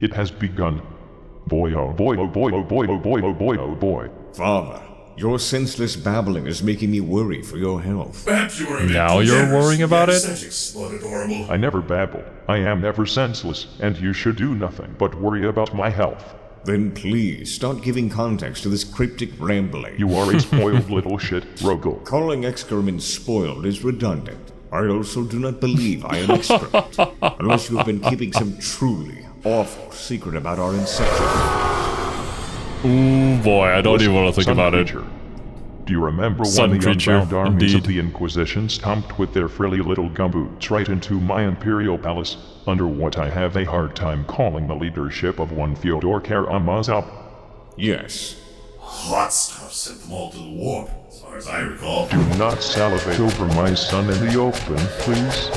It has begun. Boy oh boy oh boy oh boy oh boy oh boy oh boy. Father, your senseless babbling is making me worry for your health. Perhaps you were a bit Now too you're generous. worrying about The it? aesthetics were adorable. I never babble. I am never senseless, and you should do nothing but worry about my health. Then please, start giving context to this cryptic rambling. You are a spoiled little shit, Rogel. Calling excrement spoiled is redundant. I also do not believe I am excrement, unless you have been keeping some truly awful secret about our inception. Ooh boy, I don't even want to think Sun about creature. Do you remember Sun when the creature, unbound armies of indeed. the Inquisition stomped with their frilly little gumboots right into my imperial palace, under what I have a hard time calling the leadership of one Fyodor Karamazov? Yes. Hot stuff sent them all to the warp, as far as I recall. Do not salivate over my son in the open, please.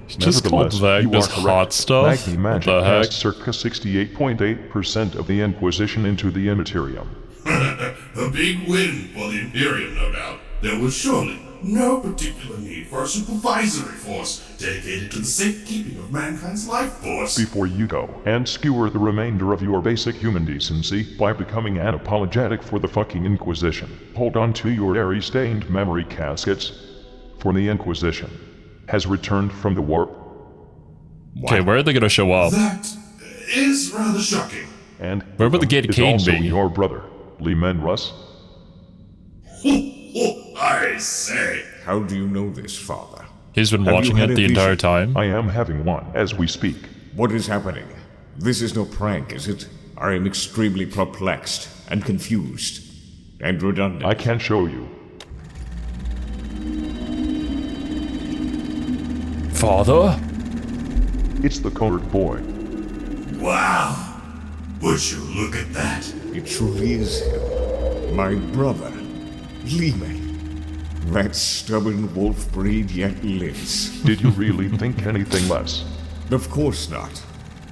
Just called Nevertheless, you Magnus are hot correct. stuff? Magni What magic the heck? cast circa 68.8% of the Inquisition into the Immaterium. A big win for the Imperium, no doubt. There was surely no particular need for a supervisory force dedicated to the safekeeping of mankind's life force. Before you go and skewer the remainder of your basic human decency by becoming unapologetic for the fucking Inquisition, hold on to your airy-stained memory caskets, for the Inquisition has returned from the warp. Okay, where are they gonna show up? That is rather shocking. And Where would the Gate of is Cain also be? your brother, Leman Russ. I say. How do you know this, Father? He's been Have you watching had it a the entire vision? time. I am having one as we speak. What is happening? This is no prank, is it? I am extremely perplexed and confused and redundant. I can show you. Father? It's the colored boy. Wow. Would you look at that? It truly is him. My brother, Lehman. That stubborn wolf breed yet lives. Did you really think anything less? Of course not.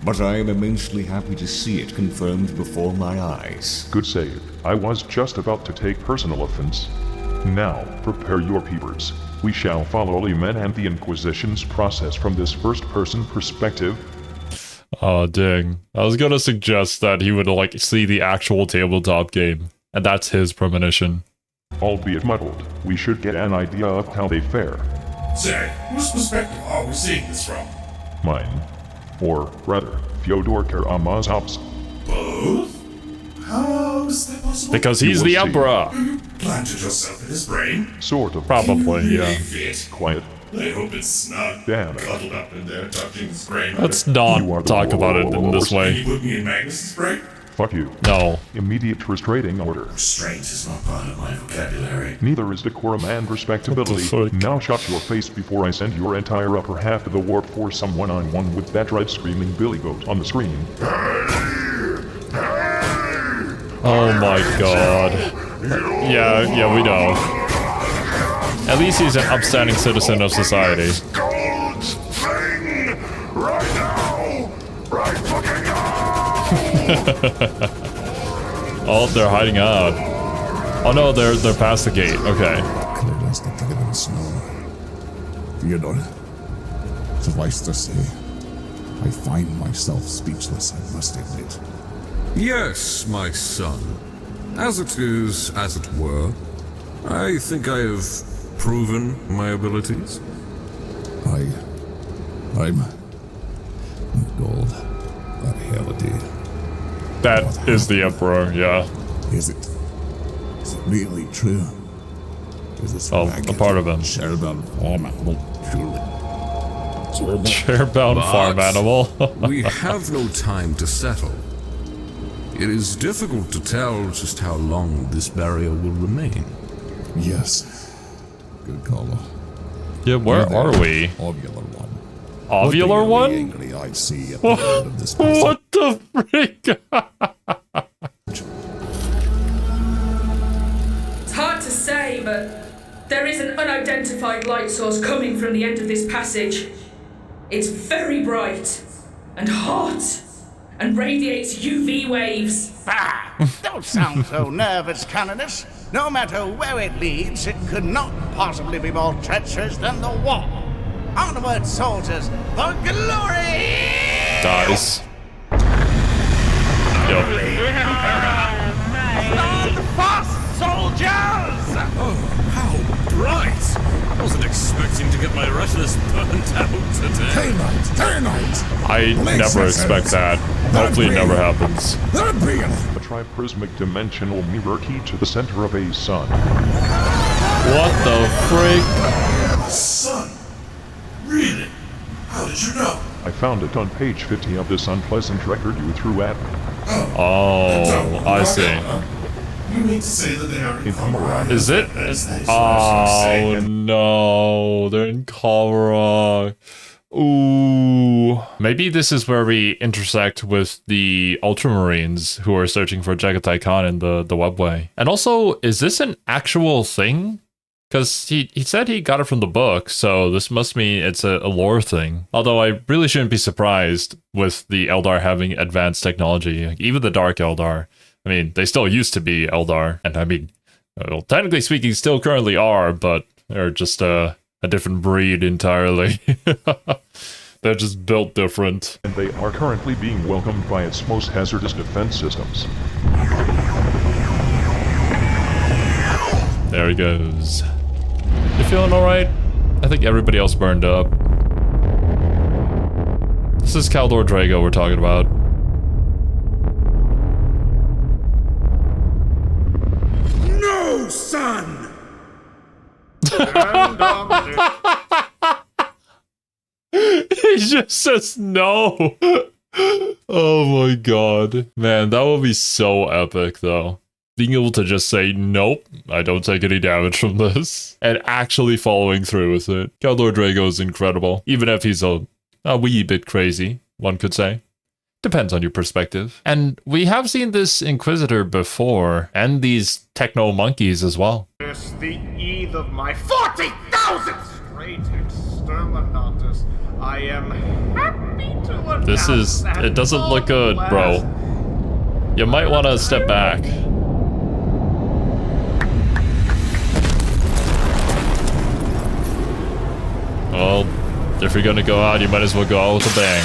But I am immensely happy to see it confirmed before my eyes. Good save. I was just about to take personal offense. Now, prepare your peepers. We shall follow Leman and the Inquisition's process from this first-person perspective. Oh, dang. I was gonna suggest that he would, like, see the actual tabletop game. And that's his premonition. Albeit muddled, we should get an idea of how they fare. Say, whose perspective are we seeing this from? Mine. Or, rather, Fyodor Karamazov's. Both? How is that possible? Because You he's will the see. Emperor! You planted yourself in his brain? Sort of. Probably, Really yeah. fit. Quiet. I hope it's snug. Damn. Cuddled up in there, touching his brain. Let's You are not the talk about it in this Can way. you put me in Magnus's brain? Fuck you. No. Immediate restraining order. Restraint is not part of my vocabulary. Neither is decorum and respectability. What the fuck? Now shut your face before I send your entire upper half of the warp for some one-on-one with that red screaming billy goat on the screen. Oh my god. Yeah, we know. At least he's an upstanding citizen of society. Gold thing right now, right fucking now. Oh, they're hiding out. Oh no, they're past the gate. Okay. Clear as the driven snow. Theodore, suffice to say, I find myself speechless, I must admit. Yes, my son. As it is, as it were, I think I have proven my abilities. I'm gold. That reality. That is the Emperor, yeah. Is it really true? Is this Oh, a part of him. Sherbound form animal truly? Chairbound farm animal. We have no time to settle. It is difficult to tell just how long this barrier will remain. Yes. Good call. Yeah, where are we? Ovular one. Ovular What one? the angry I see at the end of this passage. What the freak? It's hard to say, but there is an unidentified light source coming from the end of this passage. It's very bright and hot and radiates UV waves. Ah, don't sound so nervous, Canonus. No matter where it leads, it could not possibly be more treacherous than the warp. Onward, soldiers, for glory! Dies. Yep. Stand fast, soldiers! Oh, how bright! I wasn't expecting to get my retinas burnt out today. Daylight, daylight! I never expect that. Hopefully it never happens. That be A triprismic dimensional mirror key to the center of a sun. What the freak? Son? Really? How did you know? I found it on page 50 of this unpleasant record you threw at me. Oh, I see. You mean to say that they are in Commorragh. Is it? Oh no, they're in Commorragh. Ooh. Maybe this is where we intersect with the Ultramarines who are searching for Jagatai Khan in the webway. And also, is this an actual thing? Because he said he got it from the book, so this must mean it's a lore thing. Although I really shouldn't be surprised with the Eldar having advanced technology. Like, even the Dark Eldar. I mean, they still used to be Eldar. And I mean, well, technically speaking, still currently are, but they're just a different breed entirely. They're just built different. And they are currently being welcomed by its most hazardous defense systems. There he goes. You feeling alright? I think everybody else burned up. This is Caldor Drago we're talking about. No, son! He just says no. Oh my god. Man, that would be so epic though. Being able to just say, nope, I don't take any damage from this. And actually following through with it. Caldor Drago is incredible. Even if he's a wee bit crazy, one could say. Depends on your perspective. And we have seen this Inquisitor before. And these techno monkeys as well. This the eve of my 40,000 straight exterminators. I am happy to announce This is... that It doesn't look good, bro. You might want to step back. Well, if you're gonna go out, you might as well go out with a bang.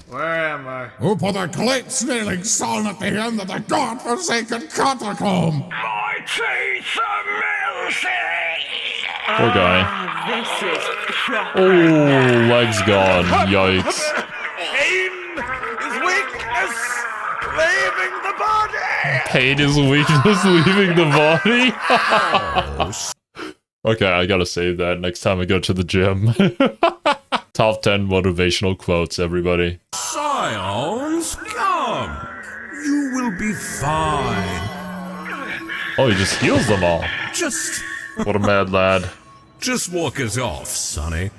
Where am I? Who put a glitz-stealing son at the end of the godforsaken catacomb? My teeth are melting! Poor guy. This is Oh, legs gone. Yikes. pain is weakness leaving the body! Pain is weakness leaving the body? Okay, I gotta save that next time I go to the gym. Top 10 motivational quotes, everybody. Scions, come! You will be fine. Oh, he just heals them all. Just What a mad lad. walk it off, Sonny.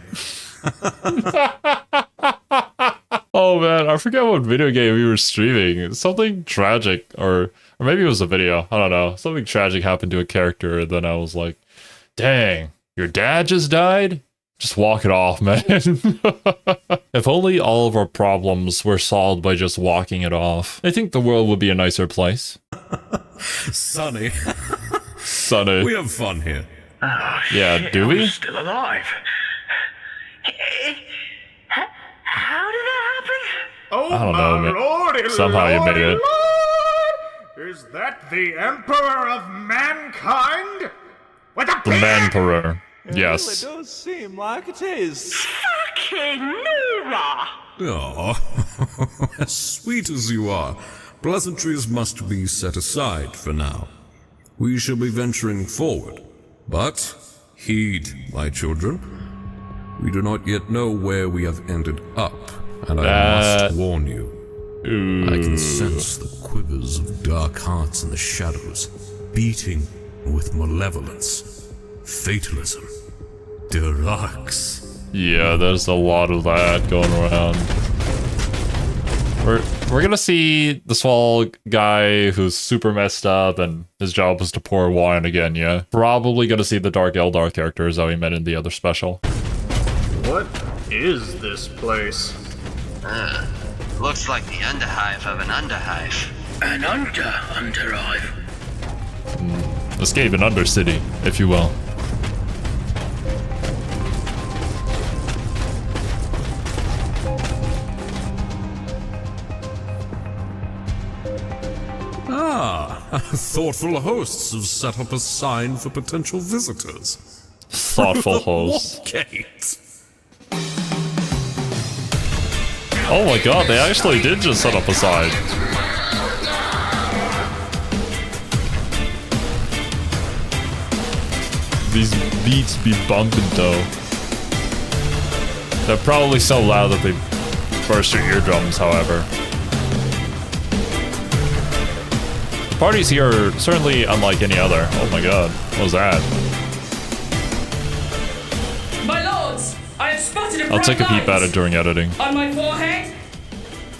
Oh man, I forget what video game we were streaming. Something tragic, or maybe it was a video. I don't know. Something tragic happened to a character, and then I was like, dang, your dad just died? Just walk it off, man. If only all of our problems were solved by just walking it off. I think the world would be a nicer place. Sonny, Sonny. we have fun here. Yeah, do we? Still alive. How did that happen? Oh, I don't know, man. lordy, Somehow you made it. Lord! Is that the Emperor of Mankind? With a The beard? Manperor. Yes. does seem like it is. Fucking Nura! Oh, as sweet as you are, pleasantries must be set aside for now. We shall be venturing forward. But heed, my children. We do not yet know where we have ended up, and I must warn you. I can sense the quivers of dark hearts in the shadows, beating with malevolence, fatalism, Dirax. Yeah, there's a lot of that going around. We're gonna see the small guy who's super messed up and his job was to pour wine again, yeah? Probably gonna see the Dark Eldar characters that we met in the other special. What is this place? Looks like the underhive of an underhive. An underhive? Escape an undercity, if you will. Thoughtful hosts have set up a sign for potential visitors. Thoughtful hosts. Gate. Oh my god, they actually did just set up a sign. These beats be bumping though. They're probably so loud that they burst your eardrums, however. The parties here are certainly unlike any other. Oh my god, what was that? My lords, I have spotted a I'll take a peep at it during editing. on my forehead.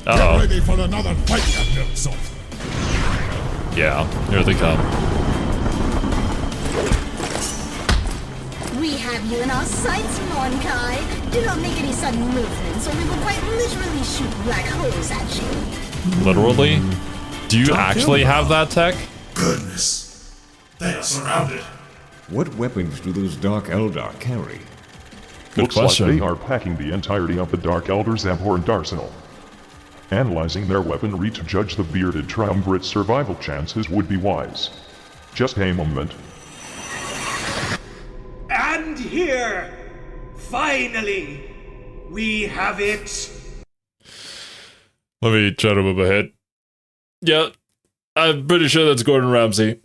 Uh-oh. Get ready for another fight, Captain Salt. Yeah, here they come. We have you in our sights, Monkai. Do not make any sudden movements, or we will quite literally shoot black holes at you. Literally? Do you actually have that tech? Goodness. They are surrounded. What weapons do those Dark Eldar carry? Looks question. like they are packing the entirety of the Dark Elder's abhorrent arsenal. Analyzing their weaponry to judge the bearded triumvirate's survival chances would be wise. Just a moment. And here, finally, we have it. Let me try to move ahead. Yeah, I'm pretty sure that's Gordon Ramsay.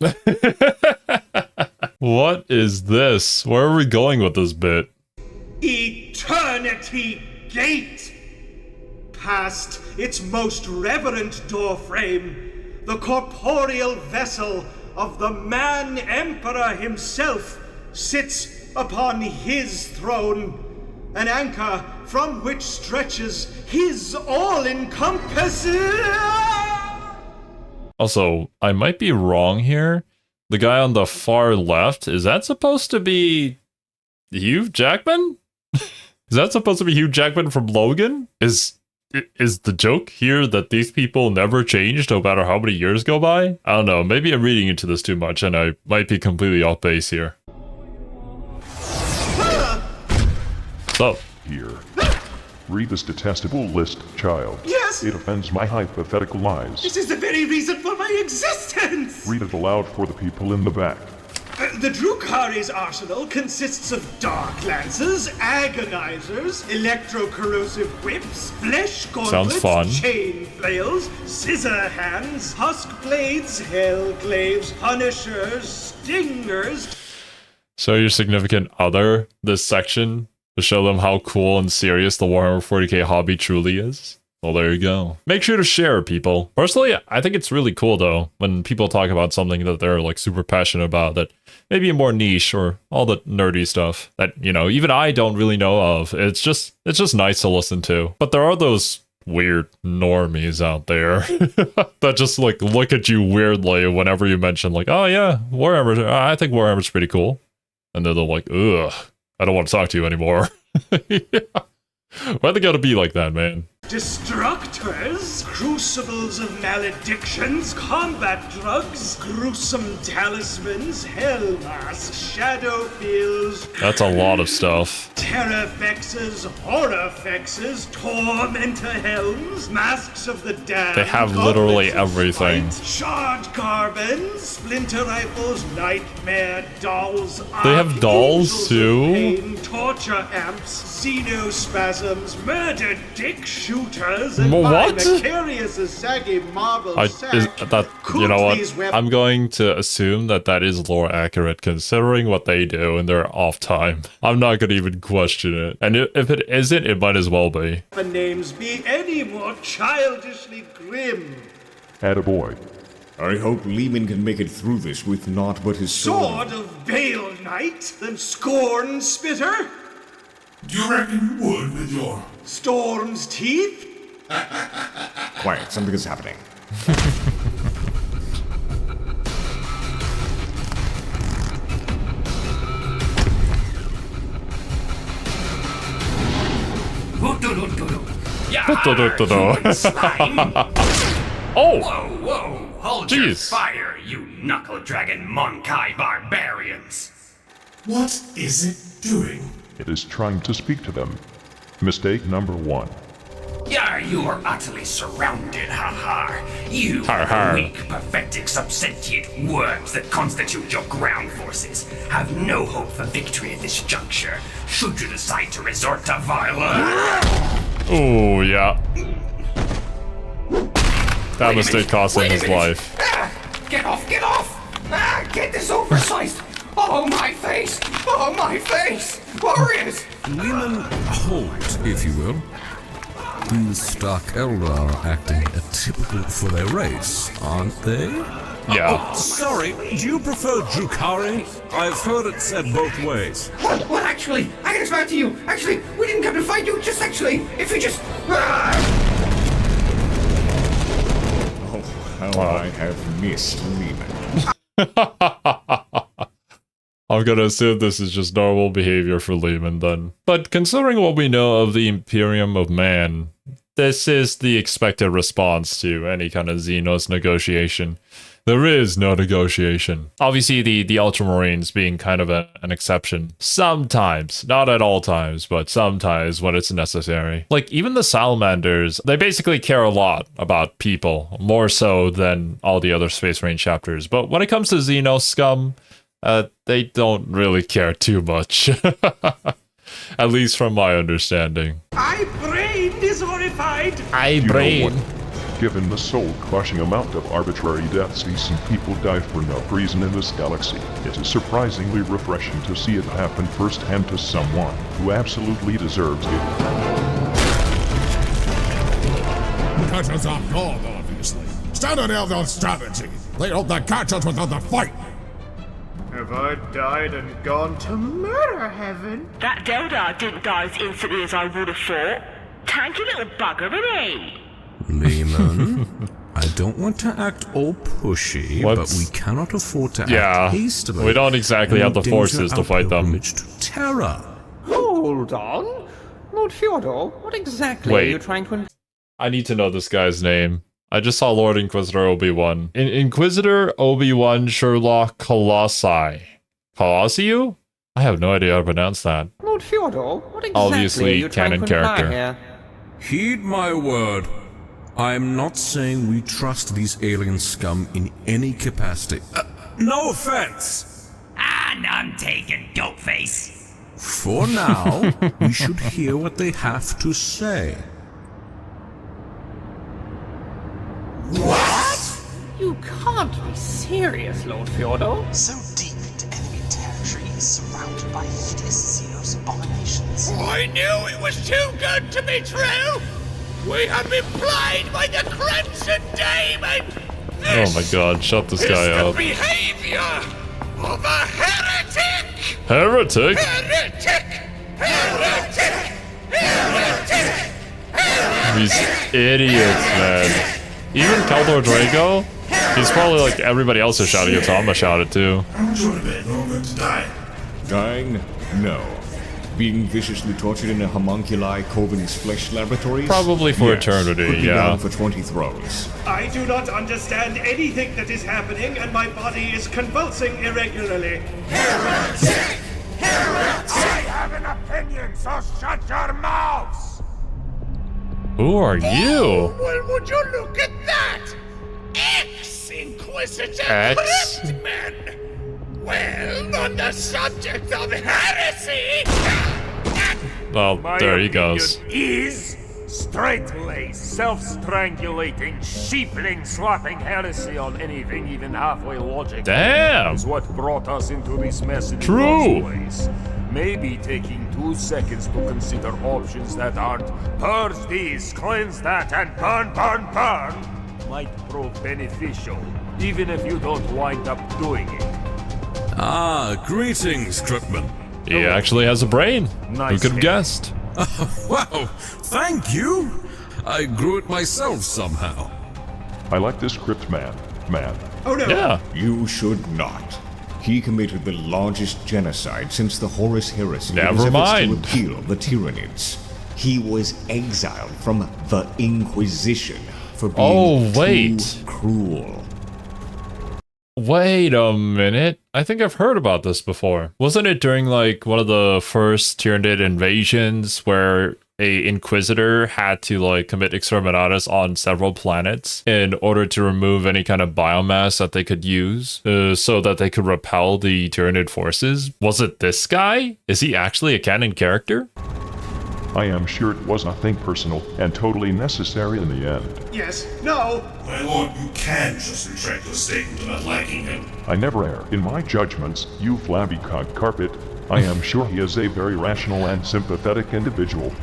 What is this? Where are we going with this bit? Eternity Gate! Past its most reverent doorframe, the corporeal vessel of the Man Emperor himself sits upon his throne, an anchor from which stretches his all-encompassing... Also, I might be wrong here. The guy on the far left, is that supposed to be Hugh Jackman? Is that supposed to be Hugh Jackman from Logan? Is the joke here that these people never changed no matter how many years go by? I don't know, maybe I'm reading into this too much and I might be completely off base here. So, Here. Read this detestable list, child. Yes! It offends my hypothetical lies. This is the very reason for my existence! Read it aloud for the people in the back. The Drukari's arsenal consists of dark lances, agonizers, electro-corrosive whips, flesh gauntlets, sounds fun. chain flails, scissor hands, husk blades, hell glaives, punishers, stingers. show your significant other this section to show them how cool and serious the Warhammer 40k hobby truly is. Well, there you go. Make sure to share, people. Personally, I think it's really cool, though, when people talk about something that they're, like, super passionate about, that maybe more niche, or all the nerdy stuff that, you know, even I don't really know of. It's just nice to listen to. But there are those weird normies out there that just, like, look at you weirdly whenever you mention, like, oh, yeah, Warhammer, I think Warhammer's pretty cool. And then they're like, ugh, I don't want to talk to you anymore. Yeah. Why they gotta be like that, man? Destructors, crucibles of maledictions, combat drugs, gruesome talismans, hell masks, shadow fields. That's a lot of stuff. Terrafexes, horrorfexes, tormentor helms, masks of the damned. They have literally everything. Shard carbons, splinter rifles, nightmare dolls. They have dolls too? Pain, torture amps, xenospasms, murder dick shooters, and what? vicarious as saggy marble sack. You know what? I'm going to assume that is lore accurate, considering what they do in their off time. I'm not gonna even question it. And if it isn't, it might as well be. The names be any more childishly grim. Attaboy. I hope Lehman can make it through this with naught but his sword. Sword of Bale Knight, then Scorn Spitter. Do you reckon you would with your... Storm's Teeth? Quiet, something is happening. Oh! Whoa, whoa! Hold your Jeez. fire, you knuckle-dragging Monkai barbarians! What is it doing? It is trying to speak to them. Mistake number 1. You are utterly surrounded, ha-ha. You weak, pathetic, subsentient worms that constitute your ground forces have no hope for victory at this juncture, should you decide to resort to violence. Oh, yeah. That mistake cost him his life. Get off, get off! Get this oversized! Oh, my face! Oh, my face! Warriors! Lehman, hold, if you will. These Stark Elder are acting atypical for their race, aren't they? Yeah. Sorry, do you prefer Drukari? I've heard it said both ways. Well, actually, I can explain to you. Actually, we didn't come to fight you, just actually, if we just... Oh, how I have missed Lehman. I'm gonna assume this is just normal behavior for Lehman then. But considering what we know of the Imperium of Man, this is the expected response to any kind of Xenos negotiation. There is no negotiation. Obviously, the Ultramarines being kind of an exception. Sometimes, not at all times, but sometimes when it's necessary. Like, even the Salamanders, they basically care a lot about people, more so than all the other Space Marine chapters. But when it comes to Xenos scum, they don't really care too much. At least from my understanding. My brain is horrified! Given the soul-crushing amount of arbitrary deaths decent people die for no reason in this galaxy, it is surprisingly refreshing to see it happen firsthand to someone who absolutely deserves it. Catch us off guard, obviously. Standard Elder strategy. They hope to catch us without the fight. Have I died and gone to murder heaven? That Deldar didn't die as instantly as I would have thought. Tanky little bugger, isn't he? Lehman, I don't want to act all pushy, but we cannot afford to act hastily. We don't exactly have the forces to fight them. To terror. Hold on. Lord Fyodor, what exactly are you trying to... I need to know this guy's name. I just saw Lord Inquisitor Obi-Wan. Inquisitor Obi-Wan Sherlock Colossi. Colossiu? I have no idea how to pronounce that. Lord Fyodor, what exactly Obviously, are you trying canon to imply character. here? Heed my word. I am not saying we trust these alien scum in any capacity. No offense! None taken, dopeface. For now, we should hear what they have to say. What? You can't be serious, Lord Fyodor. So deep into enemy territory is surrounded by hideous Xenos abominations. I knew it was too good to be true! We have been played by the Crimson Demon! Oh my god, shut this guy up. The behavior of a heretic! Heretic? Heretic! Heretic! Heretic! Heretic! These idiots, man. Even Keldor Drago? He's probably like everybody else is shouting it, so I'm gonna shout it too. I'm sure they're all going to die. Dying? No. Being viciously tortured in a homunculi Coven's flesh laboratories? Probably for eternity, could be yeah. down for 20 throws. I do not understand anything that is happening, and my body is convulsing irregularly. Heretic! Heretic! I have an opinion, so shut your mouths! Who are you? Well, would you look at that? Ex-Inquisitor Ex? Cryptman! Well, on the subject of heresy... Well, there he goes. Is straight-laced, self-strangulating, sheepling-slapping heresy on anything even halfway logical. Damn! Is what brought us into this mess in True. the first place. Maybe taking 2 seconds to consider options that aren't purge these, cleanse that, and burn, burn, burn might prove beneficial, even if you don't wind up doing it. Ah, greetings, Cryptman. He actually has a brain. Nice Who could have hit. guessed? Wow, thank you. I grew it myself somehow. I like this crypt man. Oh no! Yeah. You should not. He committed the largest genocide since the Horus Heresy. Never mind. To repeal the Tyranids. He was exiled from the Inquisition for being too cruel. Wait a minute. I think I've heard about this before. Wasn't it during like one of the first Tyranid invasions where a Inquisitor had to like commit exterminatus on several planets in order to remove any kind of biomass that they could use so that they could repel the Tyranid forces. Was it this guy? Is he actually a canon character? I am sure it was nothing personal and totally necessary in the end. Yes, no. My lord, you can just retract your statement about liking him. I never err in my judgments, you flabby-cocked carpet. I am sure he is a very rational and sympathetic individual.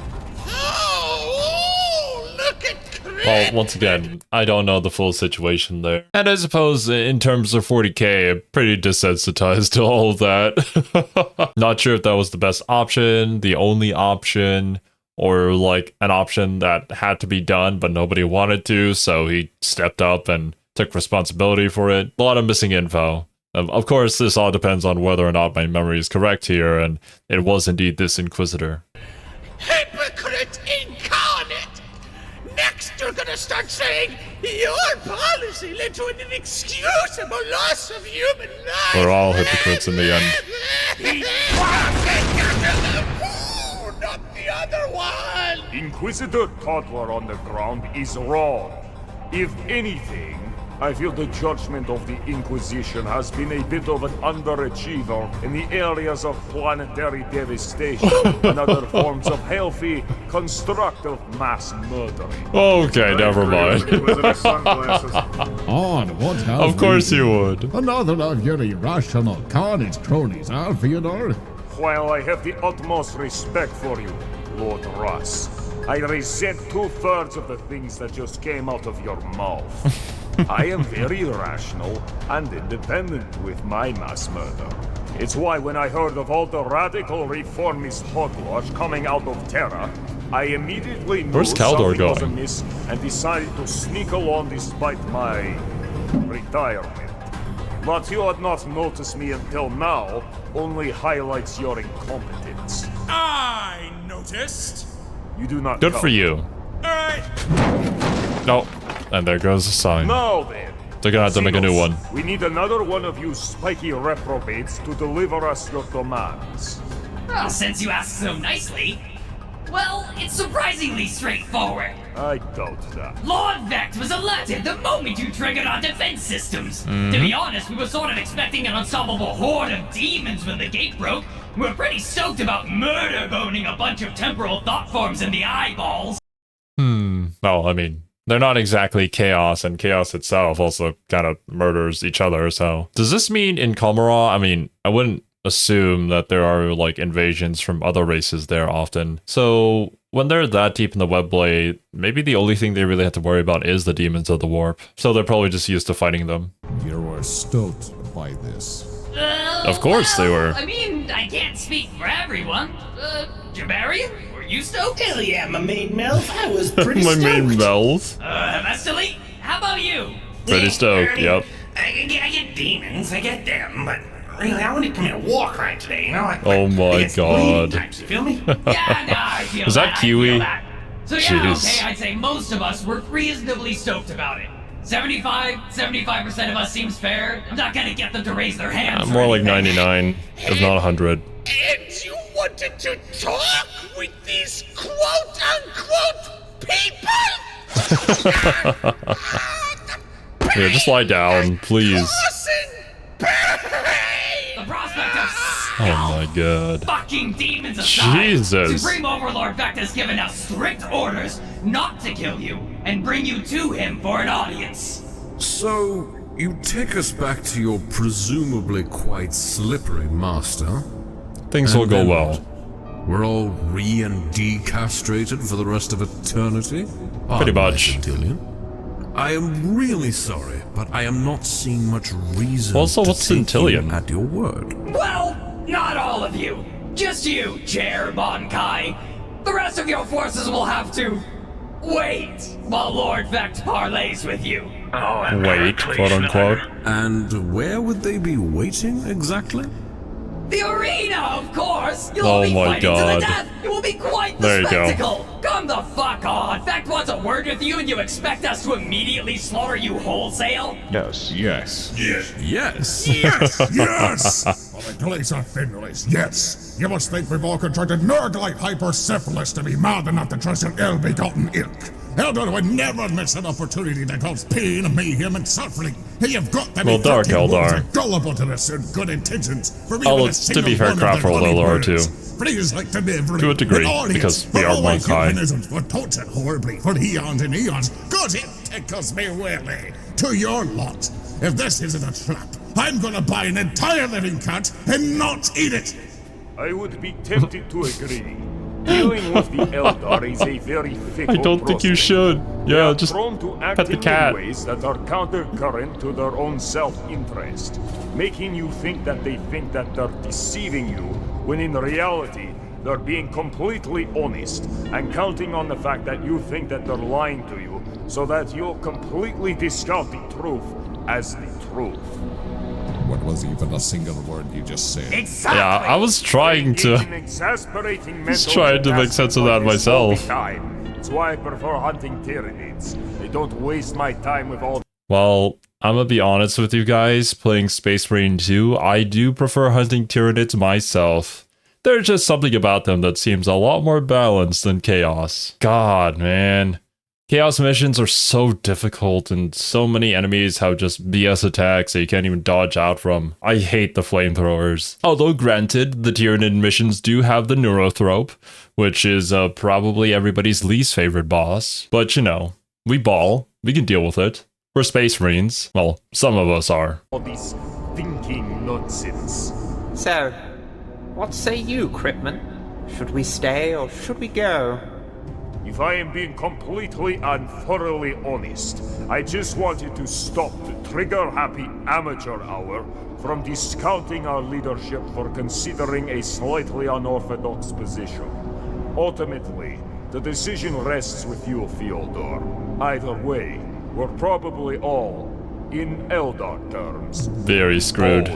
Oh, look at Chris. Well, once again, I don't know the full situation there. And I suppose in terms of 40k, I'm pretty desensitized to all of that. Not sure if that was the best option, the only option, or like an option that had to be done but nobody wanted to, so he stepped up and took responsibility for it. A lot of missing info. Of course, this all depends on whether or not my memory is correct here, and it was indeed this Inquisitor. Hypocrite incarnate! Next you're gonna start saying your policy led to an inexcusable loss of human life! We're all hypocrites in the end. Not the other one! Inquisitor Toddler on the ground is wrong. If anything, I feel the judgment of the Inquisition has been a bit of an underachiever in the areas of planetary devastation and other forms of healthy, constructive mass murdering. Okay, never mind. On what have Of course you would. Another of your irrational carnage cronies, Theodore? While I have the utmost respect for you, Lord Russ, I resent 2/3 of the things that just came out of your mouth. I am very rational and independent with my mass murder. It's why when I heard of all the radical reformist hogwash coming out of Terra, I immediately knew Where's Kaldor something was going? amiss and decided to sneak along despite my retirement. But you had not noticed me until now only highlights your incompetence. I noticed. You do not Good count. for you. Alright. No. And there goes the sign. Now then. They're gonna have to make a new Xenos, one. We need another one of you spiky reprobates to deliver us your demands. Well, since you ask so nicely, well, it's surprisingly straightforward. I doubt that. Lord Vex was alerted the moment you triggered our defense systems. To be honest, we were sort of expecting an unstoppable horde of demons when the gate broke. We were pretty stoked about murder boning a bunch of temporal thought forms in the eyeballs. Well, I mean, they're not exactly chaos, and chaos itself also kind of murders each other, so... Does this mean in Commorragh? I mean, I wouldn't assume that there are, like, invasions from other races there often. So, when they're that deep in the Webblade, maybe the only thing they really have to worry about is the demons of the warp. So they're probably just used to fighting them. You were stoked by this. Of course they were. I mean, I can't speak for everyone. Jabarian, were you stoked? Hell yeah, my main Melf. I was pretty My stoked. main Melf. Vestali, how about you? Pretty stoked, yep. I get demons, I get them, but really, I want to commit a war crime today, you know? Like, Oh my god. Types, you feel me? Yeah, no, I feel Is that I Kiwi? feel that. So yeah, Jeez. okay, I'd say most of us were reasonably stoked about it. 75% of us seems fair. I'm not gonna get them to raise their hands. More like 99, if not 100. And you wanted to talk with these quote-unquote people? Here, just lie down, please. The prospect of Oh my god. fucking demons aside, Jesus. Supreme Overlord Vect has given us strict orders not to kill you and bring you to him for an audience. So, you take us back to your presumably quite slippery master. Things and will go then well. what? We're all and decastrated for the rest of eternity? Pretty much. I am really sorry, but I am not seeing much reason Also, to what's take Centillion? you at your word. Well, not all of you. Just you, Chair Bonkai. The rest of your forces will have to wait while Lord Vect parleys with you. Wait, quote unquote. And where would they be waiting exactly? The arena, of course! You'll Oh all be my fighting to God. the death! It will be quite the There you go. spectacle! Come the fuck on! Vect wants a word with you and you expect us to immediately slaughter you wholesale? Yes. Yes. Yes. Yes. Yes. Yes! For the glazer Finrays, yes. You must think we've all contracted nerd-like hypersyphilis to be mad enough to trust an ill-begotten ilk. Eldar would never miss an opportunity that cause pain, mayhem, and suffering. You've got to be Dark Eldar. gullible to this and good intentions. For To be fair, Craftworld Eldar too. Please, like To a degree, because we are Monkai. Were tortured horribly for eons and eons. God, it tickles me really. To your lot. If this isn't a trap, I'm gonna buy an entire living cat and not eat it. I would be tempted to agree. Dealing with the Eldar is a very fickle I don't think you process. should. Yeah, just prone to pet acting the cat. in ways that are countercurrent to their own self-interest, making you think that they're deceiving you, when in reality, they're being completely honest and counting on the fact that you think that they're lying to you, so that you'll completely discount the truth as the truth. What was even a single word you just said? Exactly. Yeah, I was trying to. Exasperating Just trying to make sense of that myself. That's why I prefer hunting Tyranids. I don't waste my time with all. Well, I'm gonna be honest with you guys, playing Space Marine 2, I do prefer hunting Tyranids myself. There's just something about them that seems a lot more balanced than Chaos. God, man. Chaos missions are so difficult and so many enemies have just BS attacks that you can't even dodge out from. I hate the flamethrowers. Although granted, the Tyranid missions do have the Neurothrope, which is probably everybody's least favorite boss. But you know, we ball, we can deal with it. We're Space Marines. Well, some of us are. All this thinking nonsense. So, what say you, Cripman? Should we stay or should we go? If I am being completely and thoroughly honest, I just wanted to stop the trigger-happy amateur hour from discounting our leadership for considering a slightly unorthodox position. Ultimately, the decision rests with you, Fyodor. Either way, we're probably all, in Eldar terms, very screwed.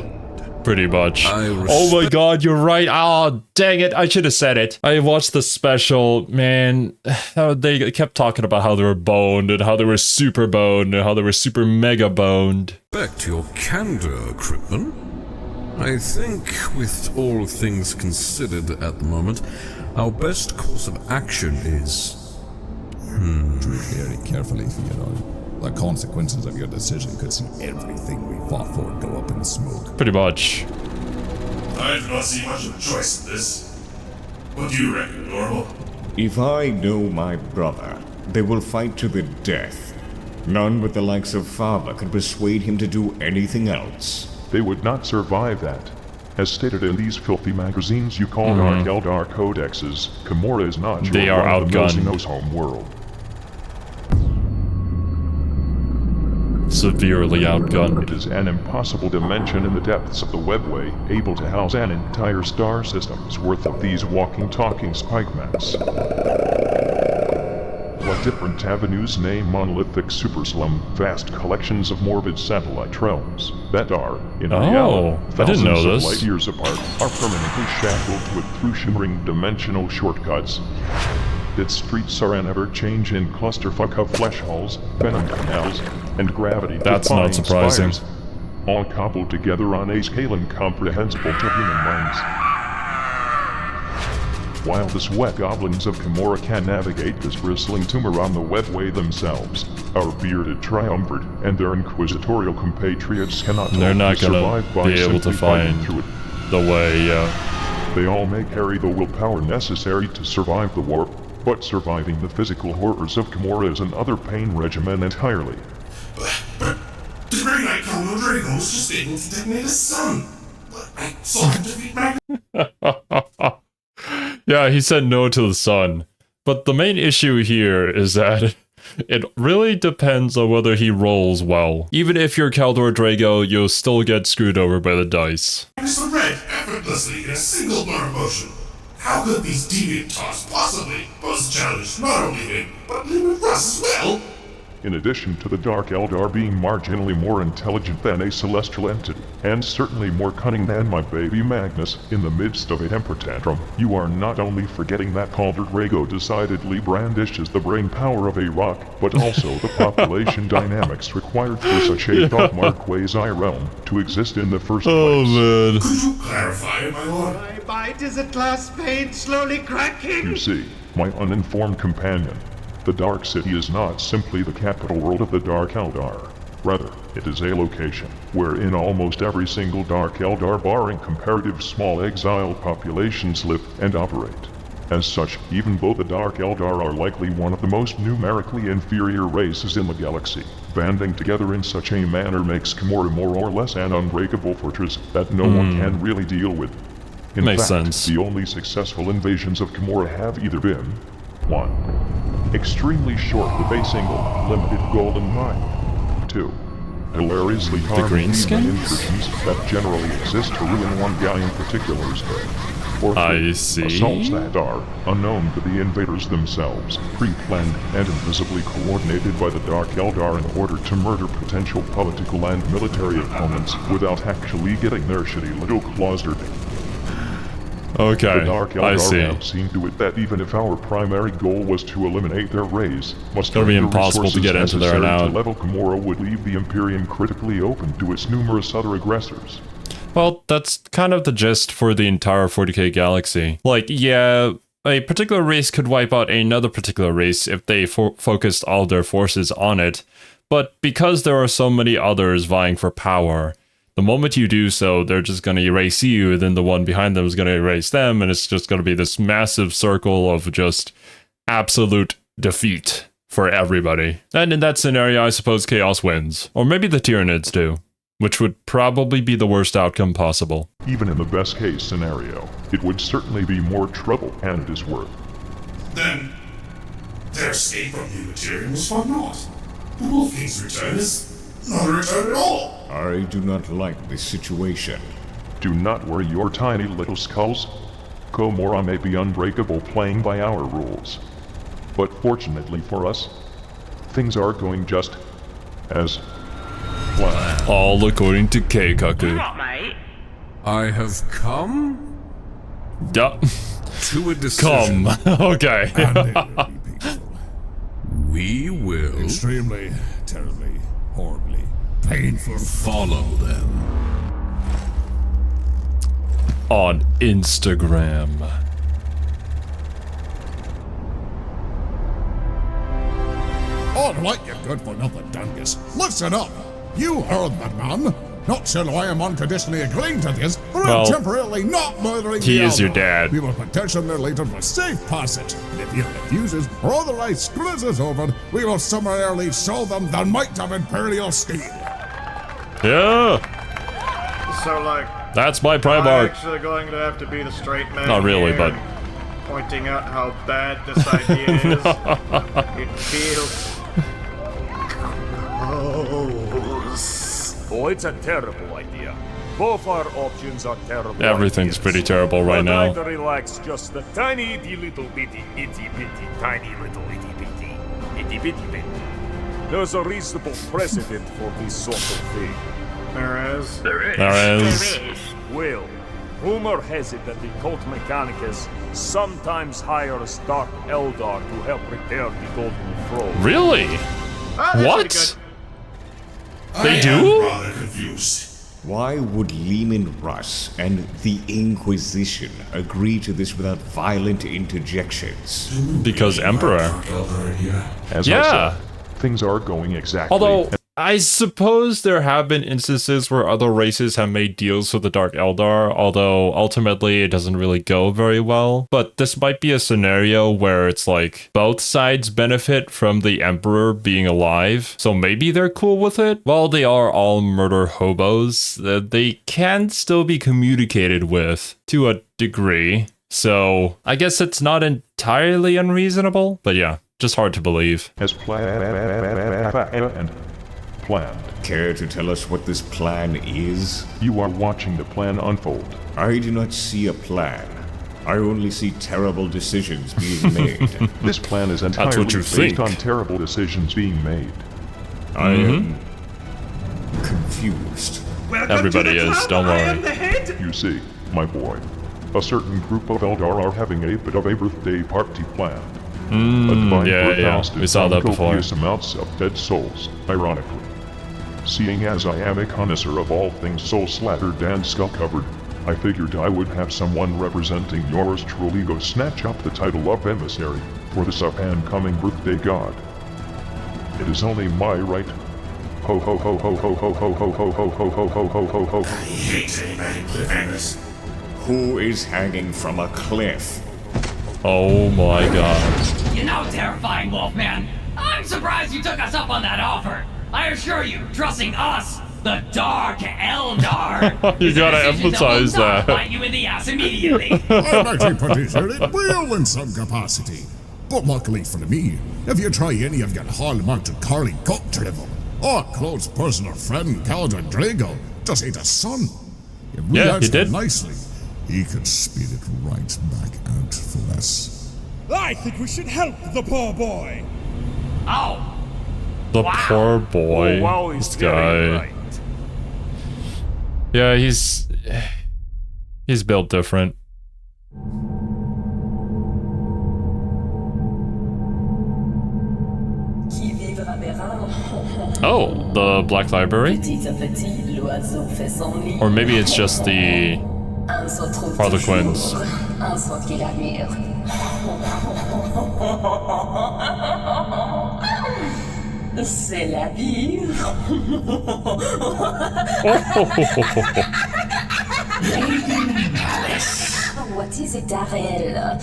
Pretty much. Oh my god, you're right. Oh, dang it. I should have said it. I watched the special, man. They kept talking about how they were boned and how they were super boned and how they were super mega boned. Back to your candor, Cripman. I think, with all things considered at the moment, our best course of action is... Treat very carefully, Theodore. The consequences of your decision could see everything we fought for go up in smoke. Pretty much. I do not see much of a choice in this. What do you reckon, Normal? If I know my brother, they will fight to the death. None but the likes of Father could persuade him to do anything else. They would not survive that. As stated in these filthy magazines you call Dark Eldar codexes, Commorragh is not your they are outgunned. Home world. Severely outgunned. It is an impossible dimension in the depths of the webway, able to house an entire star system's worth of these walking, talking spikemats. What different avenues name monolithic superslum, vast collections of morbid satellite realms that are, in reality, thousands of light years apart, are permanently shackled with through shimmering dimensional shortcuts. Its streets are an ever-changing clusterfuck of flesh halls, venom canals, and gravity. That's not surprising. Spires, all cobbled together on a scale incomprehensible to human minds. While the sweat goblins of Commorragh can navigate this bristling tumor on the webway themselves, our bearded triumvirate and their inquisitorial compatriots cannot survive by be able to find through it. The way, yeah. They all may carry the willpower necessary to survive the warp, but surviving the physical horrors of Commorragh is another pain regimen entirely. But the Grey Knight Count Drago was just able to detonate his son. But I saw him defeat Magnus. Yeah, he said no to the sun. But the main issue here is that it really depends on whether he rolls well. Even if you're Kaldor Drago, you'll still get screwed over by the dice. Magnus the Red effortlessly in a single burn motion. How could these deviant taunts possibly pose a challenge not only him, but Limit Russ as well? In addition to the Dark Eldar being marginally more intelligent than a celestial entity, and certainly more cunning than my baby Magnus, in the midst of a temper tantrum, you are not only forgetting that Calder Drago decidedly brandishes the brain power of a rock, but also the population dynamics required for such a dogma quasi-realm to exist in the first place. Oh man. Could you clarify, my lord? My mind is at last pain slowly cracking. You see, my uninformed companion, the Dark City is not simply the capital world of the Dark Eldar. Rather, it is a location wherein almost every single Dark Eldar barring comparative small exiled populations live and operate. As such, even though the Dark Eldar are likely one of the most numerically inferior races in the galaxy, banding together in such a manner makes Commorragh more or less an unbreakable fortress that no one can really deal with. In Makes fact, sense. the only successful invasions of Commorragh have either been 1. Extremely short with a single, limited golden mine. 2. Hilariously harmful human intrusions that generally exist to ruin one guy in particular's day. Or 3. I see. Assaults that are, unknown to the invaders themselves, pre-planned and invisibly coordinated by the Dark Eldar in order to murder potential political and military opponents without actually getting their shitty little claws dirty. Okay, The Dark I see. Eldar have seen to it that even if our primary goal was to eliminate their race, It's gonna be impossible to get into there and out. to level Commorragh would leave the Imperium critically open to its numerous other aggressors. Well, that's kind of the gist for the entire 40k galaxy. Like, yeah, a particular race could wipe out another particular race if they focused all their forces on it, but because there are so many others vying for power, the moment you do so, they're just going to erase you, then the one behind them is going to erase them, and it's just going to be this massive circle of just absolute defeat for everybody. And in that scenario, I suppose Chaos wins. Or maybe the Tyranids do, which would probably be the worst outcome possible. Even in the best case scenario, it would certainly be more trouble than it is worth. Then, their escape from the Imperium was for naught. The Wolf King's return is not a return at all. I do not like this situation. Do not worry your tiny little skulls. Commorragh may be unbreakable playing by our rules. But fortunately for us, things are going just as planned. All according to Keikaku. What, mate? I have come Yup. to a decision. Come. Okay. And it will be painful. We will Extremely, terribly, horribly painful. follow them. On Instagram. All right, you good-for-nothing dungus. Listen up. You heard that man. Not sure I am unconditionally agreeing to this, but Well, I'm temporarily not murdering he the is your Eldar. dad. We will petition their leader for safe passage, and if he refuses or otherwise screws us over, we will summarily show them the might of Imperial steel. Yeah. So, like, That's my I'm Primarch. actually going to have to be the straight man. Not really, here, but pointing out how bad this idea is. It feels Oh, it's a terrible idea. Both our options are terrible. everything's pretty terrible right But now. either relax just the tiny little bitty itty bitty tiny little itty bitty bit. There's a reasonable precedent for this sort of thing. there is. There is. Well, rumor has it that the cult Mechanicus sometimes hires Dark Eldar to help repair the Golden Throne. Really? Ah, that's What? pretty good. They I do? am rather confused. Why would Lehman Russ and the Inquisition agree to this without violent interjections? Because Emperor. As I Yeah. said, things are going exactly. Although, I suppose there have been instances where other races have made deals with the Dark Eldar, although ultimately it doesn't really go very well. But this might be a scenario where it's like both sides benefit from the Emperor being alive, so maybe they're cool with it. While they are all murder hobos, they can still be communicated with to a degree. So I guess it's not entirely unreasonable, but yeah, just hard to believe. As planned. Care to tell us what this plan is? You are watching the plan unfold. I do not see a plan. I only see terrible decisions being made. This plan is That's entirely what you based think. on terrible decisions being made. I am confused. Everybody is, don't worry. You see, my boy, a certain group of Eldar are having a bit of a birthday party planned. A divine yeah. We saw that before. Copious amounts of dead souls, ironically. Seeing as I am a connoisseur of all things soul-slattered and skull-covered, I figured I would have someone representing yours truly go snatch up the title of emissary for this up-and-coming birthday god. It is only my right. Ho ho ho ho ho ho ho ho ho ho ho ho ho ho ho ho. I hate cinematic cliffhangers. Who is hanging from a cliff? Oh my god. You know, terrifying Wolfman, I'm surprised you took us up on that offer. I assure you, trusting us, the Dark Eldar. You gotta emphasize that. Bite you in the ass immediately. I'm actually pretty sure it will in some capacity. But luckily for me, if you try any of your hall-mounted curly cock drivel, our close personal friend Calder Drago just ate a son. If we Yeah, asked he did. him nicely, he could spit it right back out for us. I think we should help the poor boy. Oh. The poor boy. Oh, wow, this he's guy. right. Yeah, he's built different. Oh, the Black Library? Or maybe it's just the Harlequins. C'est la vie. What is it, Ariel?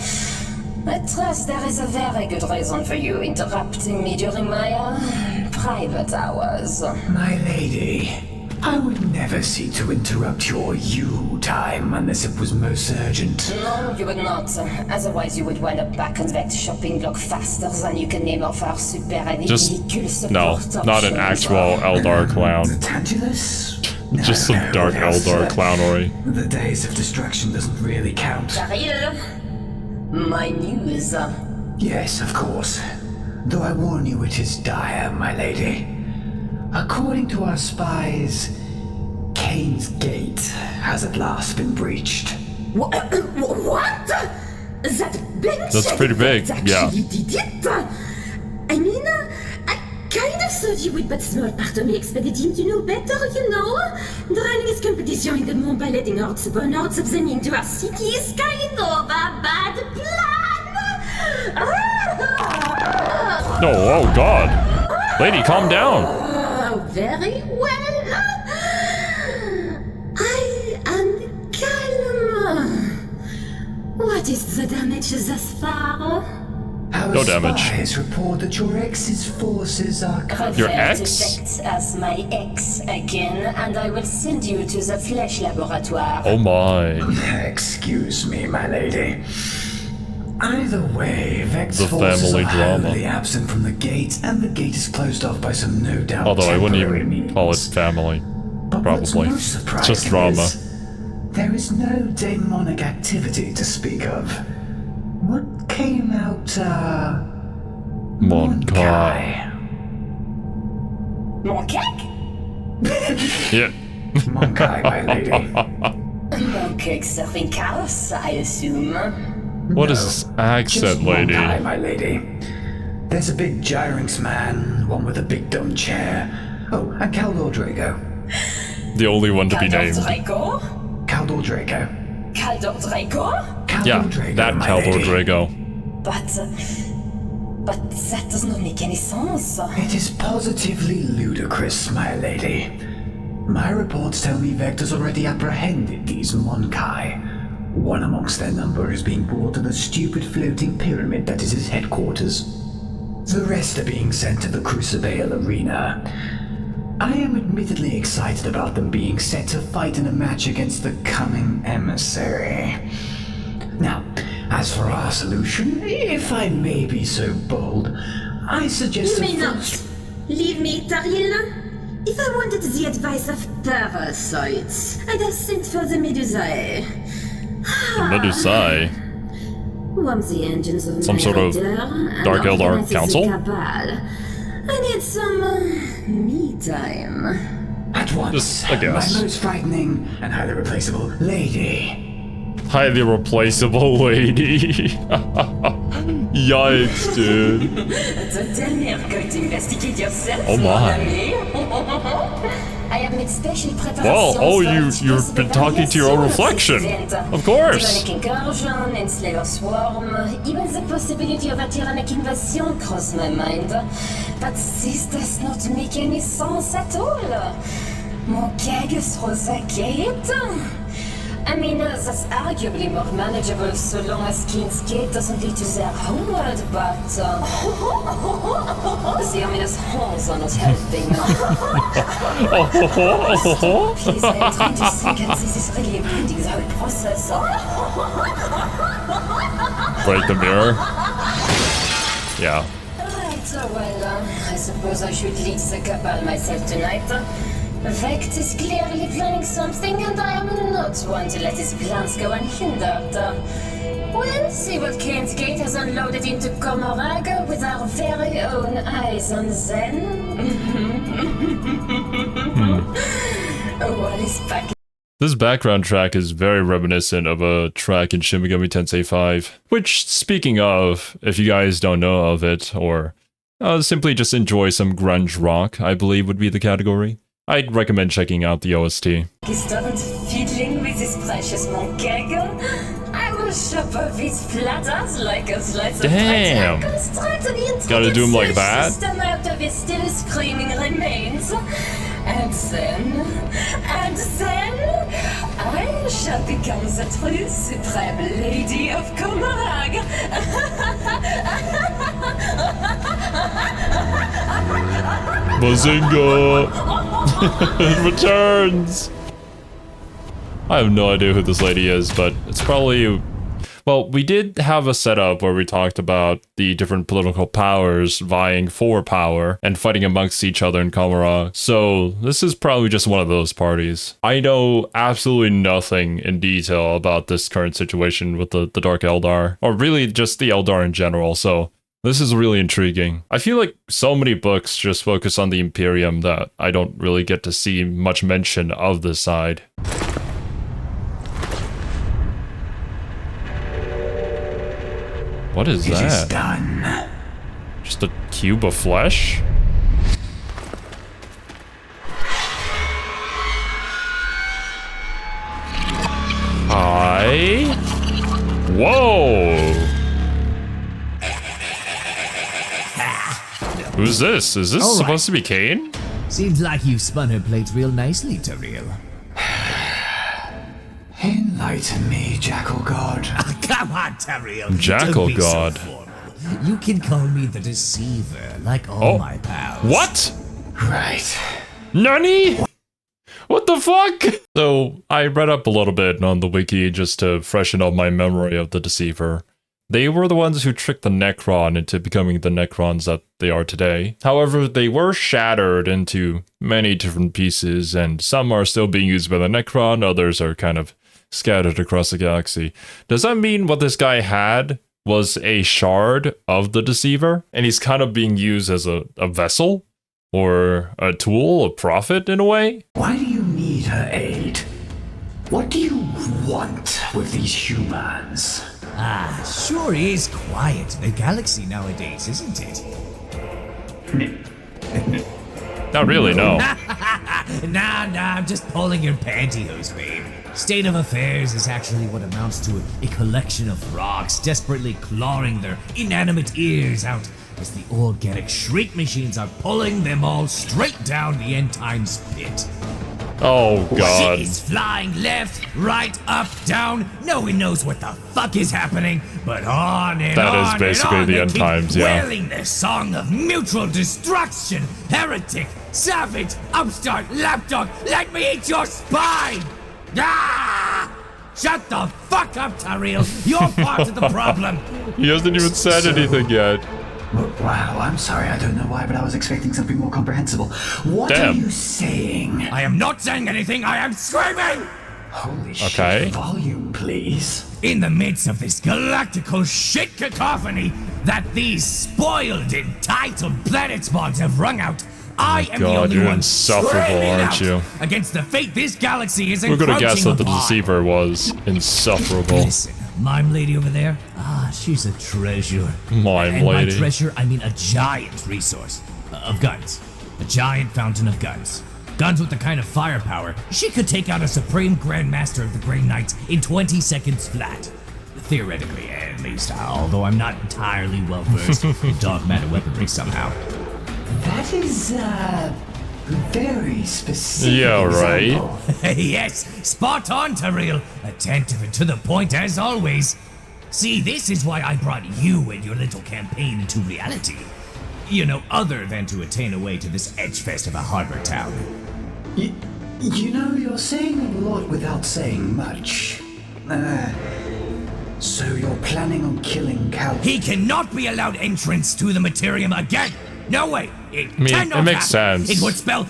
I trust there is a very good reason for you interrupting me during my private hours. My lady, I would never seek to interrupt your you time unless it was most urgent. No, you would not. Otherwise, you would wind up back on that shopping block faster than you can name off our super ridicule support not an actual Eldar clown. Just some dark Eldar clownery. The days of destruction doesn't really count. Ariel, my news. Yes, of course. Though I warn you, it is dire, my lady. According to our spies, Kane's Gate has at last been breached. What? That big That's pretty big, yeah. Did it? I mean, I kind of thought you would but small part of me expected him to know better, you know? Drowning his competition in the moon by letting hordes upon hordes of them into our city is kind of a bad plan! Oh god. Lady, calm down. Very well. I am calm. What is the damage thus far? Our damage. spies report that your ex's forces are Your ex? Refer to as my ex again, and I will send you to the flesh laboratoire. Oh my. Excuse me, my lady. Either way, Vec's The forces family are drama. permanently absent from the gate, and the gate is closed off by some no doubt Although I wouldn't temporary even means. call it family. But what's Probably. most It's just surprising drama. is there is no demonic activity to speak of. What came out, Monkai. Mon cake? Yeah. Monkai, my lady. Mon cake serving chaos, I assume. What is this accent, Just lady? Monkai, my lady. There's a big Gyrinx man, one with a big dumb chair. Oh, and Caldor Drago. The only one to be named. Drago? Caldor Drago. Caldor Drago? Yeah, that Caldor Drago. But that does not make any sense. It is positively ludicrous, my lady. My reports tell me Vector's already apprehended these Monkai. One amongst their number is being brought to the stupid floating pyramid that is his headquarters. The rest are being sent to the Crucible Arena. I am admittedly excited about them being set to fight in a match against the coming emissary. Now, as for our solution, if I may be so bold, I suggest... You may not. Leave me, Tariel. If I wanted the advice of parasites, I'd have sent for the Medusae. Medusae? Warm the engines of Some my sort of radar and Dark Eldar organize the council? cabal. I need some me time. At once, Just a guess. my most frightening and highly replaceable lady. Highly replaceable lady. Yikes, dude. Tell me you're going to investigate yourself, Oh my. I have made special preparations. Well, oh, you've been talking to your own reflection. Of course. Tyrannic incursion, enslaver swarm, even the possibility of a tyrannic invasion crossed my mind. But this does not make any sense at all. Mon gag throws a gate? I mean, that's arguably more manageable so long as King's Gate doesn't lead to their homeworld, but the ominous horns are not helping. Please, I'm trying to think and this is really impeding the whole process. Break the mirror. Yeah. Right, well, I suppose I should lead the cabal myself tonight. Vect is clearly planning something, and I am not one to let his plans go unhindered. We'll see what Kane's Gate has unloaded into Commorragh with our very own eyes on Zen. What is back? This background track is very reminiscent of a track in Shin Megami Tensei 5, which, speaking of, if you guys don't know of it, or simply just enjoy some grunge rock, I believe would be the category, I'd recommend checking out the OST. Started fiddling with this precious monkeg. I will chop up his platters like a slice Damn. of bread. Straight to the Gotta do him like that? System out of his still screaming remains. And then, I shall become the true supreme lady of Commorragh. Bazinga! It returns! I have no idea who this lady is, but it's probably... Well, we did have a setup where we talked about the different political powers vying for power and fighting amongst each other in Commorragh, so this is probably just one of those parties. I know absolutely nothing in detail about this current situation with the Dark Eldar, or really just the Eldar in general, so this is really intriguing. I feel like so many books just focus on the Imperium that I don't really get to see much mention of this side. What is that? It is done. Just a cube of flesh? Hi? Whoa! Who's this? Is this supposed to be Kane? Seems like you've spun her plates real nicely, Tariel. Enlighten me, Jackal God. Come on, Tariel. Jackal Don't be God. So formal. You can call me the Deceiver, like all my pals. What? Right. Nani? What the fuck? So, I read up a little bit on the wiki just to freshen up my memory of the Deceiver. They were the ones who tricked the Necron into becoming the Necrons that they are today. However, they were shattered into many different pieces, and some are still being used by the Necron, others are kind of scattered across the galaxy. Does that mean what this guy had was a shard of the Deceiver, and he's kind of being used as a vessel? Or a tool, a prophet in a way? Why do you need her aid? What do you want with these humans? Ah, sure is quiet in the galaxy nowadays, isn't it? Not really, no. Nah, I'm just pulling your pantyhose, babe. State of affairs is actually what amounts to a collection of rocks desperately clawing their inanimate ears out as the organic shriek machines are pulling them all straight down the end times pit. Oh, God. Shit is flying left, right, up, down. No one knows what the fuck is happening, but on and that on is basically and on the they end keep times, yeah. wailing their song of mutual destruction. Heretic, savage, upstart, lapdog, let me eat your spine! Ah! Shut the fuck up, Tariel. You're part of the problem. He hasn't even said anything yet. Wow, I'm sorry, I don't know why, but I was expecting something more comprehensible. What are you saying? I am not saying anything, I am screaming! Holy shit, volume, please. in the midst of this galactical shit cacophony that these spoiled, entitled planet spogs have wrung out, I am the only one screaming aren't you? against the fate this galaxy is We're gonna guess that the upon. deceiver was insufferable. Listen, mime lady over there, she's a treasure. Mime and lady. by treasure, I mean a giant resource of guns. A giant fountain of guns. Guns with the kind of firepower she could take out a supreme grandmaster of the Grey Knights in 20 seconds flat. Theoretically, at least, although I'm not entirely well versed in dark matter weaponry somehow. That is, very specific. Yeah, right. Yes, spot on, Tariel. Attentive and to the point as always. See, this is why I brought you and your little campaign into reality. You know, other than to attain a way to this edgefest of a harbor town. You know, you're saying a lot without saying much. So you're planning on killing Cal? He cannot be allowed entrance to the Materium again! No way! It cannot it makes happen. sense. It would spell...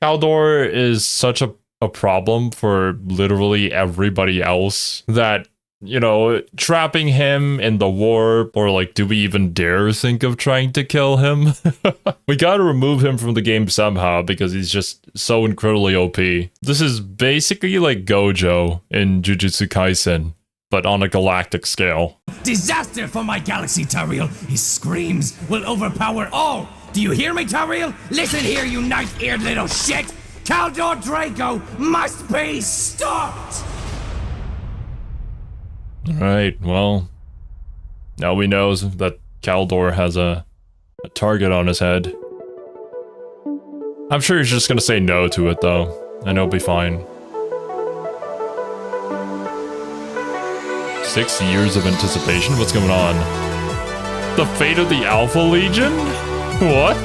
Caldor is such a problem for literally everybody else that, you know, trapping him in the warp, or like, do we even dare think of trying to kill him? We gotta remove him from the game somehow because he's just so incredibly OP. This is basically like Gojo in Jujutsu Kaisen, but on a galactic scale. Disaster for my galaxy, Tariel! His screams will overpower all! Do you hear me, Tariel? Listen here, you knife-eared little shit! Caldor Draco must be stopped! Alright, well, now we know that Caldor has a target on his head. I'm sure he's just gonna say no to it, though, and it'll be fine. 6 years of anticipation? What's going on? The fate of the Alpha Legion? What?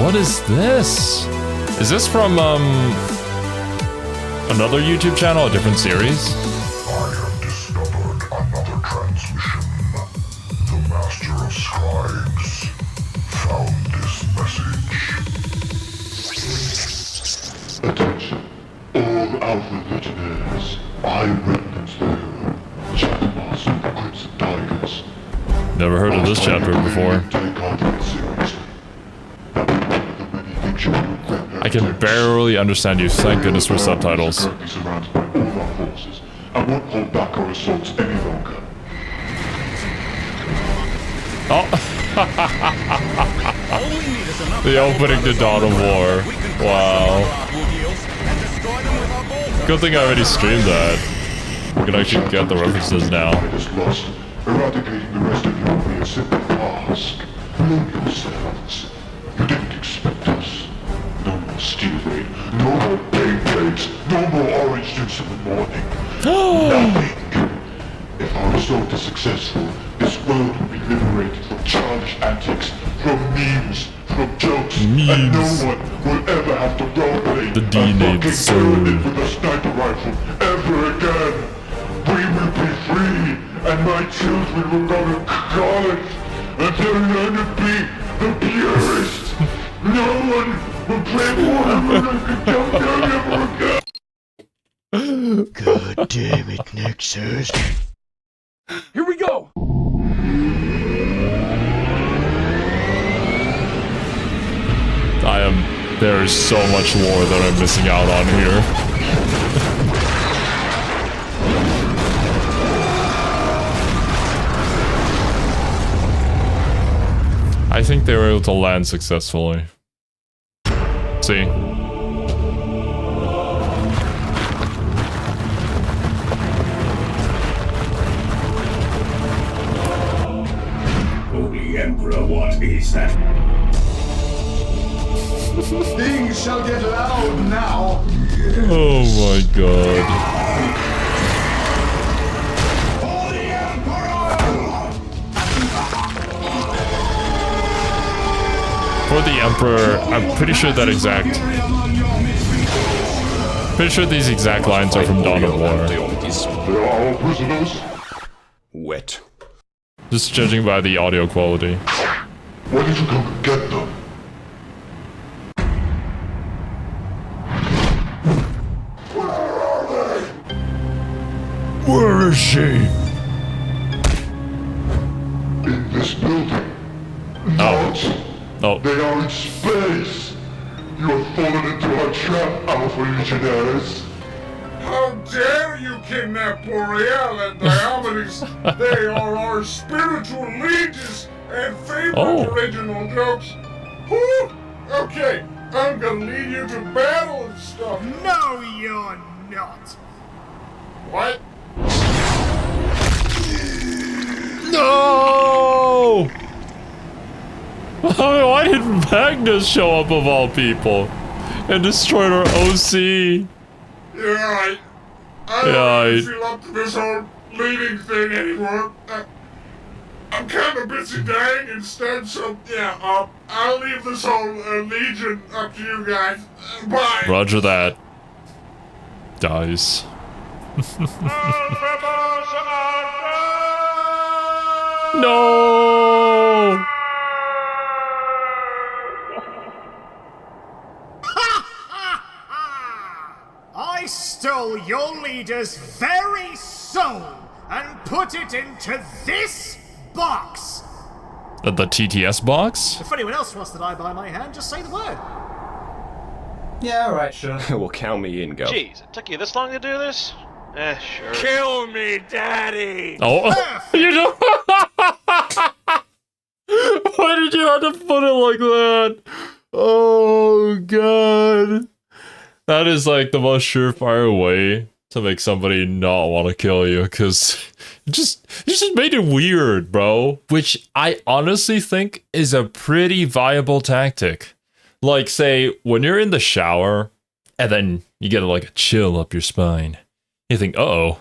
What is this? Is this from, another YouTube channel, a different series? I have discovered another transmission. The Master of Scribes found this message. Attention, all Alpha Legionnaires. Eyewitness there. Chatterboss of the Crimson Tigers. Never heard of this chapter before. I can barely understand you. Thank goodness for subtitles. I won't hold back our assaults any longer. Oh. The opening to Dawn of War. Wow. Good thing I already streamed that. We can actually get the references now. Eradicating the rest of you will be a simple task. Blame yourselves. You didn't expect us. No more steel rain, no more Beyblades, no more orange juice in the morning. Nothing. If our assault is successful, this world will be liberated from childish antics, from memes, from jokes, and no one will ever have to roleplay the DNA soul with a sniper rifle ever again. We will be free, and my children will go to college, and they'll learn to be the purest. No one will play Warhammer and can jump down ever again. God damn it, Nexus. Here we go! There is so much lore that I'm missing out on here. I think they were able to land successfully. See. Holy Emperor, what is that? Things shall get loud now! Oh my god. For the Emperor, I'm pretty sure that exact... Pretty sure these exact lines are from Dawn of War. They are our prisoners. Wet. Just judging by the audio quality. Why did you come to get them? Where is she? In this building. Not. Oh. They are in space. You have fallen into our trap, Alpha Legionnaires. How dare you kidnap Boreal and Diomedes? They are our spiritual lieges and favorite original jokes. Whew. Okay, I'm gonna lead you to battle and stuff. No, you're not. What? No! Why did Magnus show up of all people and destroyed our OC? Yeah, I don't really feel up to this whole leading thing anymore. I'm kind of busy dying instead, so yeah, I'll leave this whole legion up to you guys. Bye. Roger that. Dies. No! I stole your leader's very soul and put it into this box. The TTS box? If anyone else wants to die by my hand, just say the word. Yeah, alright, sure. Well, count me in, go. Jeez, it took you this long to do this? Sure. Kill me, Daddy! Oh, you know. Why did you have to put it like that? Oh, God. That is like the most surefire way to make somebody not want to kill you, because it just made it weird, bro. Which I honestly think is a pretty viable tactic. Like, say, when you're in the shower, and then you get like a chill up your spine. You think, uh-oh,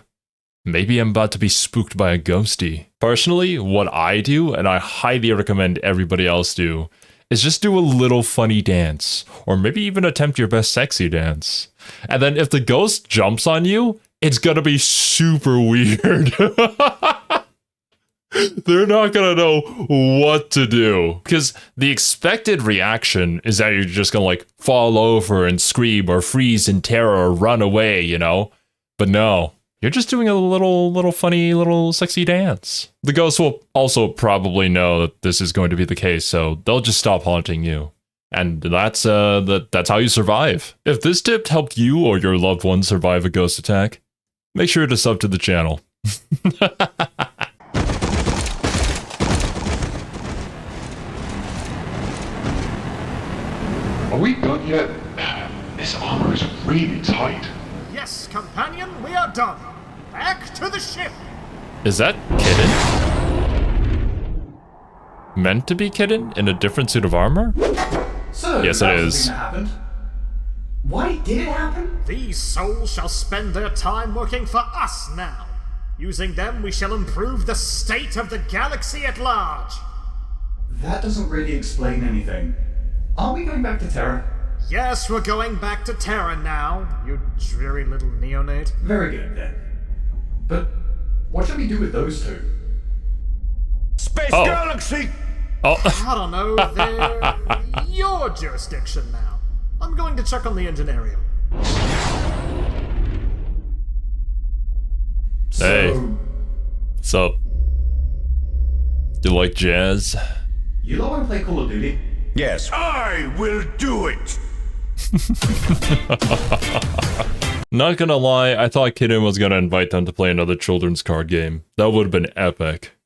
maybe I'm about to be spooked by a ghosty. Personally, what I do, and I highly recommend everybody else do, is just do a little funny dance, or maybe even attempt your best sexy dance. And then if the ghost jumps on you, it's gonna be super weird. They're not gonna know what to do, because the expected reaction is that you're just gonna like fall over and scream or freeze in terror or run away, you know? But no, you're just doing a little funny, little sexy dance. The ghosts will also probably know that this is going to be the case, so they'll just stop haunting you. And that's how you survive. If this tip helped you or your loved one survive a ghost attack, make sure to sub to the channel. Are we done yet? This armor is really tight. Yes, companion, we are done. Back to the ship. Is that Kitten? Meant to be Kitten in a different suit of armor? So, yes, it is. Why did it happen? These souls shall spend their time working for us now. Using them, we shall improve the state of the galaxy at large. That doesn't really explain anything. Are we going back to Terra? Yes, we're going back to Terra now, you dreary little neonate. Very good, then. But what should we do with those two? Space Galaxy! Oh. I don't know, they're your jurisdiction now. I'm going to check on the engineering. Hey. What's up? Do you like jazz? You don't want to play Call of Duty? Yes. I will do it! Not gonna lie, I thought Kitten was gonna invite them to play another children's card game. That would have been epic.